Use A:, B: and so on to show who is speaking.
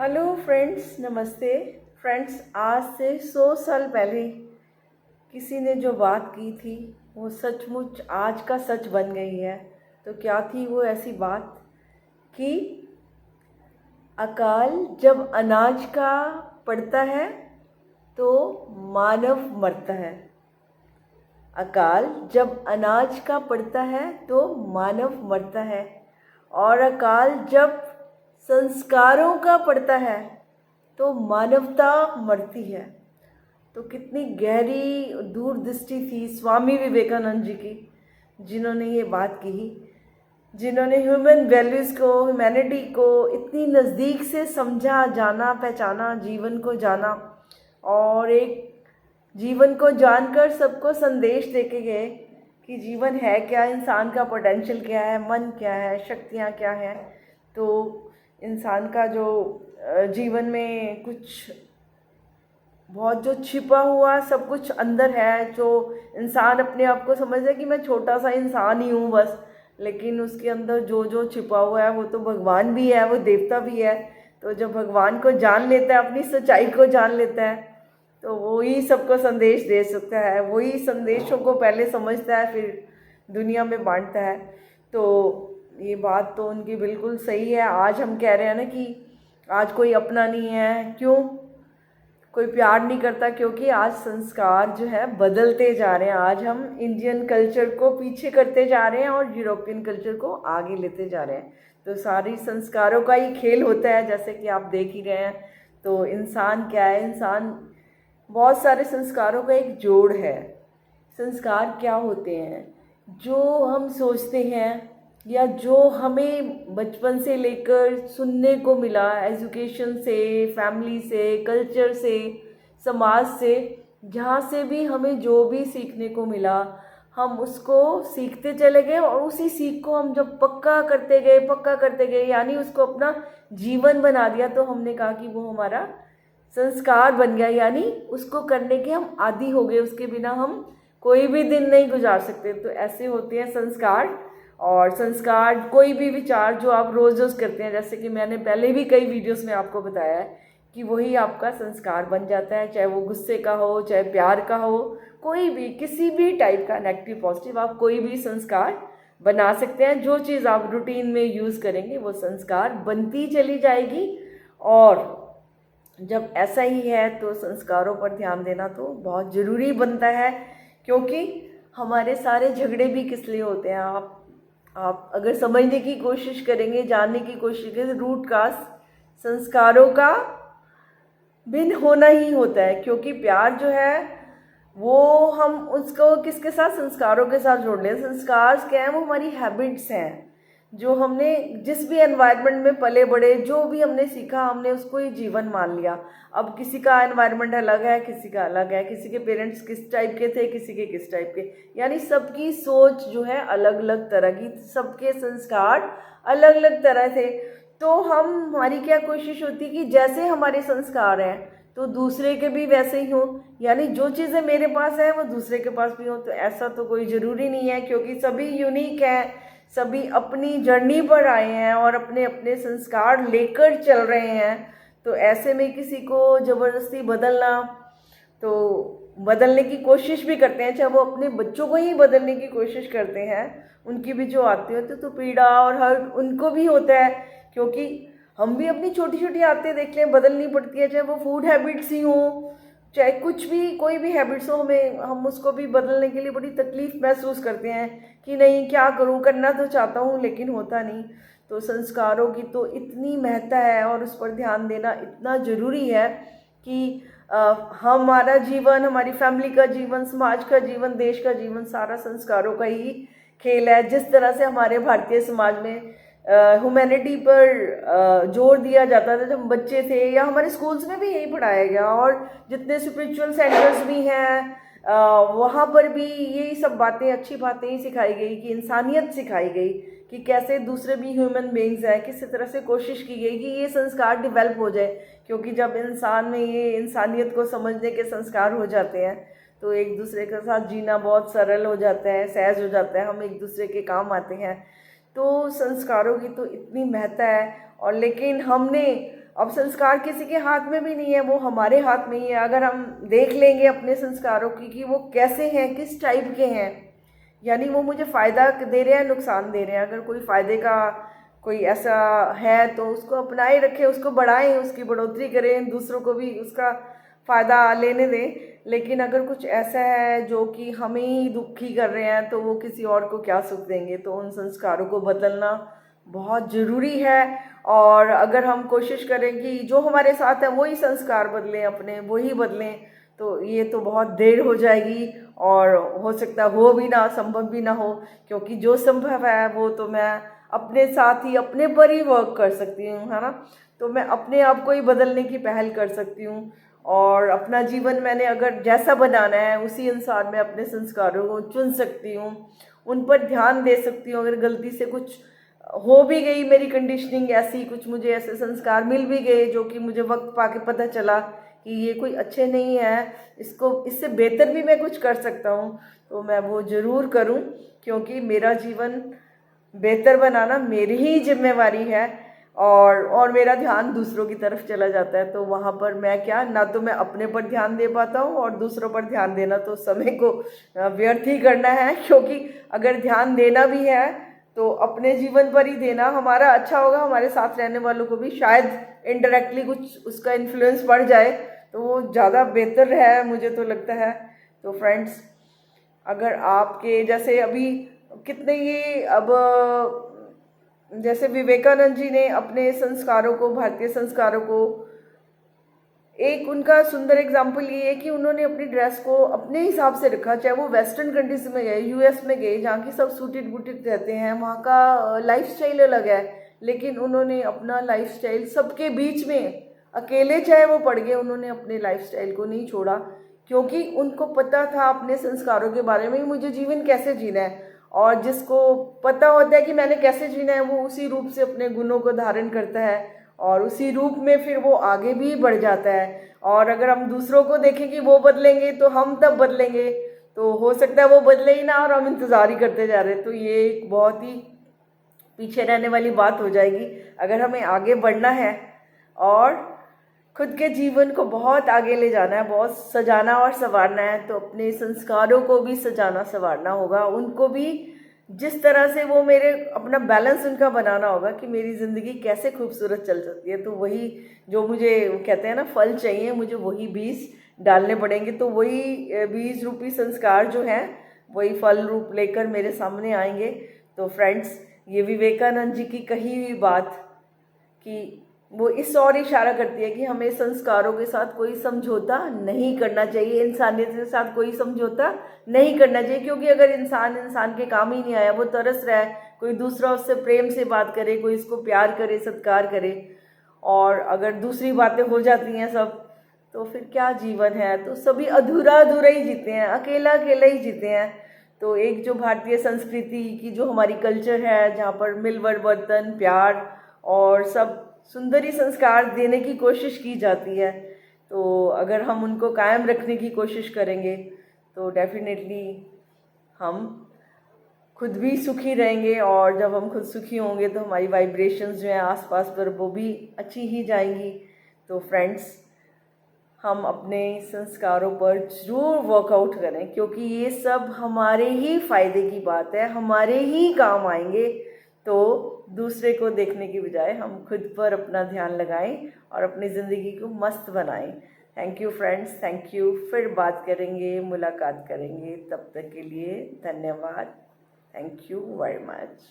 A: Hello friends, नमस्ते friends. आज से 100 साल पहले किसी ने जो बात की थी वो सचमुच आज का सच बन गई है। तो क्या थी वो ऐसी बात कि अकाल जब अनाज का पड़ता है तो मानव मरता है। अकाल जब अनाज का पड़ता है तो मानव मरता है, और अकाल जब संस्कारों का पड़ता है तो मानवता मरती है। तो कितनी गहरी दूरदृष्टि थी स्वामी विवेकानंद जी की, जिन्होंने ये बात कही, जिन्होंने ह्यूमन वैल्यूज़ को, ह्यूमैनिटी को इतनी नज़दीक से समझा, जाना, पहचाना, जीवन को जाना, और एक जीवन को जानकर सबको संदेश देके गए कि जीवन है क्या, इंसान का पोटेंशियल क्या है, मन क्या है, शक्तियाँ क्या हैं। तो इंसान का जो जीवन में कुछ बहुत जो छिपा हुआ सब कुछ अंदर है, जो इंसान अपने आप को समझता है कि मैं छोटा सा इंसान ही हूँ बस, लेकिन उसके अंदर जो जो छिपा हुआ है वो तो भगवान भी है, वो देवता भी है। तो जब भगवान को जान लेता है, अपनी सच्चाई को जान लेता है, तो वो ही सबको संदेश दे सकता है। वही संदेशों को पहले समझता है, फिर दुनिया में बांटता है। तो ये बात तो उनकी बिल्कुल सही है। आज हम कह रहे हैं ना कि आज कोई अपना नहीं है, क्यों कोई प्यार नहीं करता, क्योंकि आज संस्कार जो है बदलते जा रहे हैं। आज हम इंडियन कल्चर को पीछे करते जा रहे हैं और यूरोपियन कल्चर को आगे लेते जा रहे हैं। तो सारी संस्कारों का ही खेल होता है, जैसे कि आप देख ही रहे हैं। तो इंसान क्या है, इंसान बहुत सारे संस्कारों का एक जोड़ है। संस्कार क्या होते हैं? जो हम सोचते हैं या जो हमें बचपन से लेकर सुनने को मिला, एजुकेशन से, फैमिली से, कल्चर से, समाज से, जहाँ से भी हमें जो भी सीखने को मिला, हम उसको सीखते चले गए, और उसी सीख को हम जब पक्का करते गए, यानी उसको अपना जीवन बना दिया, तो हमने कहा कि वो हमारा संस्कार बन गया। यानी उसको करने के हम आदी हो गए, उसके बिना हम कोई भी दिन नहीं गुजार सकते। तो ऐसे होते हैं संस्कार। और संस्कार कोई भी विचार जो आप रोज़ रोज़ करते हैं, जैसे कि मैंने पहले भी कई वीडियोस में आपको बताया है कि वही आपका संस्कार बन जाता है। चाहे वो गुस्से का हो, चाहे प्यार का हो, कोई भी किसी भी टाइप का, नेगेटिव पॉजिटिव, आप कोई भी संस्कार बना सकते हैं। जो चीज़ आप रूटीन में यूज़ करेंगे वो संस्कार बनती चली जाएगी। और जब ऐसा ही है तो संस्कारों पर ध्यान देना तो बहुत ज़रूरी बनता है, क्योंकि हमारे सारे झगड़े भी किस लिए होते हैं। आप अगर समझने की कोशिश करेंगे, जानने की कोशिश करेंगे, रूट काज संस्कारों का भिन्न होना ही होता है। क्योंकि प्यार जो है वो हम उसको किसके साथ, संस्कारों के साथ जोड़ लें। संस्कार क्या है? वो हमारी हैबिट्स हैं, जो हमने जिस भी एनवायरनमेंट में पले बड़े, जो भी हमने सीखा, हमने उसको ही जीवन मान लिया। अब किसी का एनवायरनमेंट अलग है, किसी का अलग है, किसी के पेरेंट्स किस टाइप के थे, किसी के किस टाइप के, यानी सबकी सोच जो है अलग अलग तरह की, सबके संस्कार अलग अलग तरह थे। तो हमारी क्या कोशिश होती है कि जैसे हमारे संस्कार हैं तो दूसरे के भी वैसे ही हो, यानी जो चीज़ें मेरे पास है वो दूसरे के पास भी हो। तो ऐसा तो कोई ज़रूरी नहीं है, क्योंकि सभी यूनिक हैं, सभी अपनी जर्नी पर आए हैं और अपने अपने संस्कार लेकर चल रहे हैं। तो ऐसे में किसी को ज़बरदस्ती बदलना, तो बदलने की कोशिश भी करते हैं, चाहे वो अपने बच्चों को ही बदलने की कोशिश करते हैं, उनकी भी जो आती होती है तो पीड़ा और हर्ट उनको भी होता है। क्योंकि हम भी अपनी छोटी छोटी आदतें देख लें, बदलनी पड़ती है, चाहे वो फूड हैबिट्स ही हों, चाहे कुछ भी, कोई भी हैबिट्स हो, हम उसको भी बदलने के लिए बड़ी तकलीफ़ महसूस करते हैं कि नहीं क्या करूं, करना तो चाहता हूं लेकिन होता नहीं। तो संस्कारों की तो इतनी महत्ता है और उस पर ध्यान देना इतना ज़रूरी है कि हमारा जीवन, हमारी फैमिली का जीवन, समाज का जीवन, देश का जीवन, सारा संस्कारों का ही खेल है। जिस तरह से हमारे भारतीय समाज में ह्यूमैनिटी पर जोर दिया जाता था जब बच्चे थे, या हमारे स्कूल्स में भी यही पढ़ाया गया, और जितने स्पिरिचुअल सेंटर्स भी हैं वहाँ पर भी यही सब बातें, अच्छी बातें ही सिखाई गई, कि इंसानियत सिखाई गई, कि कैसे दूसरे भी ह्यूमन बीइंग्स हैं, किसी तरह से कोशिश की गई कि ये संस्कार डेवलप हो जाए। क्योंकि जब इंसान में ये इंसानियत को समझने के संस्कार हो जाते हैं तो एक दूसरे के साथ जीना बहुत सरल हो जाता है, सहज हो जाता है, हम एक दूसरे के काम आते हैं। तो संस्कारों की तो इतनी महत्ता है। और लेकिन हमने अब संस्कार किसी के हाथ में भी नहीं है, वो हमारे हाथ में ही है। अगर हम देख लेंगे अपने संस्कारों की कि वो कैसे हैं, किस टाइप के हैं, यानी वो मुझे फ़ायदा दे रहे हैं, नुकसान दे रहे हैं। अगर कोई फ़ायदे का कोई ऐसा है तो उसको अपनाए रखें, उसको बढ़ाएं, उसकी बढ़ोतरी करें, दूसरों को भी उसका फ़ायदा लेने दें। लेकिन अगर कुछ ऐसा है जो कि हमें ही दुखी कर रहे हैं तो वो किसी और को क्या सुख देंगे। तो उन संस्कारों को बदलना बहुत ज़रूरी है। और अगर हम कोशिश करें कि जो हमारे साथ है वही संस्कार बदलें, अपने वही बदलें, तो ये तो बहुत देर हो जाएगी और हो सकता हो भी ना, संभव भी ना हो। क्योंकि जो संभव है वो तो मैं अपने साथ ही, अपने पर ही वर्क कर सकती हूँ, है ना। तो मैं अपने आप को ही बदलने की पहल कर सकती हूँ। और अपना जीवन मैंने अगर जैसा बनाना है उसी अनुसार मैं अपने संस्कारों को चुन सकती हूँ, उन पर ध्यान दे सकती हूँ। अगर गलती से कुछ हो भी गई, मेरी कंडीशनिंग ऐसी, कुछ मुझे ऐसे संस्कार मिल भी गए जो कि मुझे वक्त पाके पता चला कि ये कोई अच्छे नहीं है, इसको इससे बेहतर भी मैं कुछ कर सकता हूँ, तो मैं वो ज़रूर करूँ। क्योंकि मेरा जीवन बेहतर बनाना मेरी ही जिम्मेवारी है। और मेरा ध्यान दूसरों की तरफ चला जाता है, तो वहाँ पर मैं क्या, ना तो मैं अपने पर ध्यान दे पाता हूँ और दूसरों पर ध्यान देना तो समय को व्यर्थ ही करना है। क्योंकि अगर ध्यान देना भी है तो अपने जीवन पर ही देना हमारा अच्छा होगा, हमारे साथ रहने वालों को भी शायद इनडायरेक्टली कुछ उसका इन्फ्लुएंस पड़ जाए, तो वो ज़्यादा बेहतर है, मुझे तो लगता है। तो फ्रेंड्स, अगर आपके जैसे अभी कितने ये अब जैसे विवेकानंद जी ने अपने संस्कारों को, भारतीय संस्कारों को, एक उनका सुंदर एग्जाम्पल ये है कि उन्होंने अपनी ड्रेस को अपने हिसाब से रखा। चाहे वो वेस्टर्न कंट्रीज में गए, यूएस में गए, जहाँ की सब सूटेड बूटेड रहते हैं, वहाँ का लाइफस्टाइल अलग है, लेकिन उन्होंने अपना लाइफस्टाइल सबके बीच में, अकेले चाहे वो पड़ गए, उन्होंने अपने लाइफस्टाइल को नहीं छोड़ा। क्योंकि उनको पता था अपने संस्कारों के बारे में, मुझे जीवन कैसे जीना है। और जिसको पता होता है कि मैंने कैसे जीना है, वो उसी रूप से अपने गुणों को धारण करता है और उसी रूप में फिर वो आगे भी बढ़ जाता है। और अगर हम दूसरों को देखें कि वो बदलेंगे तो हम तब बदलेंगे, तो हो सकता है वो बदले ही ना और हम इंतज़ार ही करते जा रहे हैं, तो ये एक बहुत ही पीछे रहने वाली बात हो जाएगी। अगर हमें आगे बढ़ना है और खुद के जीवन को बहुत आगे ले जाना है, बहुत सजाना और संवारना है, तो अपने संस्कारों को भी सजाना संवारना होगा, उनको भी जिस तरह से वो मेरे, अपना बैलेंस उनका बनाना होगा कि मेरी ज़िंदगी कैसे खूबसूरत चल सकती है। तो वही जो मुझे कहते हैं ना, फल चाहिए, मुझे वही बीज डालने पड़ेंगे। तो वही बीज रूपी संस्कार जो हैं वही फल रूप लेकर मेरे सामने आएंगे। तो फ्रेंड्स, ये विवेकानंद जी की कही हुई बात कि वो इस और इशारा करती है कि हमें संस्कारों के साथ कोई समझौता नहीं करना चाहिए, इंसानियत के साथ कोई समझौता नहीं करना चाहिए। क्योंकि अगर इंसान इंसान के काम ही नहीं आया, वो तरस रहा है, कोई दूसरा उससे प्रेम से बात करे, कोई इसको प्यार करे, सत्कार करे, और अगर दूसरी बातें हो जाती हैं सब, तो फिर क्या जीवन है। तो सभी अधूरा अधूरा ही जीते हैं, अकेला अकेला ही जीते हैं। तो एक जो भारतीय संस्कृति की जो हमारी कल्चर है, जहाँ पर मिलवर वर्तन, प्यार और सब सुंदरी संस्कार देने की कोशिश की जाती है, तो अगर हम उनको कायम रखने की कोशिश करेंगे तो डेफिनेटली हम खुद भी सुखी रहेंगे। और जब हम खुद सुखी होंगे तो हमारी वाइब्रेशंस जो हैं आसपास पर, वो भी अच्छी ही जाएंगी। तो फ्रेंड्स, हम अपने संस्कारों पर ज़रूर वर्कआउट करें, क्योंकि ये सब हमारे ही फ़ायदे की बात है, हमारे ही काम आएंगे। तो दूसरे को देखने की बजाय हम खुद पर अपना ध्यान लगाएं और अपनी ज़िंदगी को मस्त बनाएं। Thank you friends, thank you. फिर बात करेंगे, मुलाकात करेंगे, तब तक के लिए धन्यवाद। Thank you very much.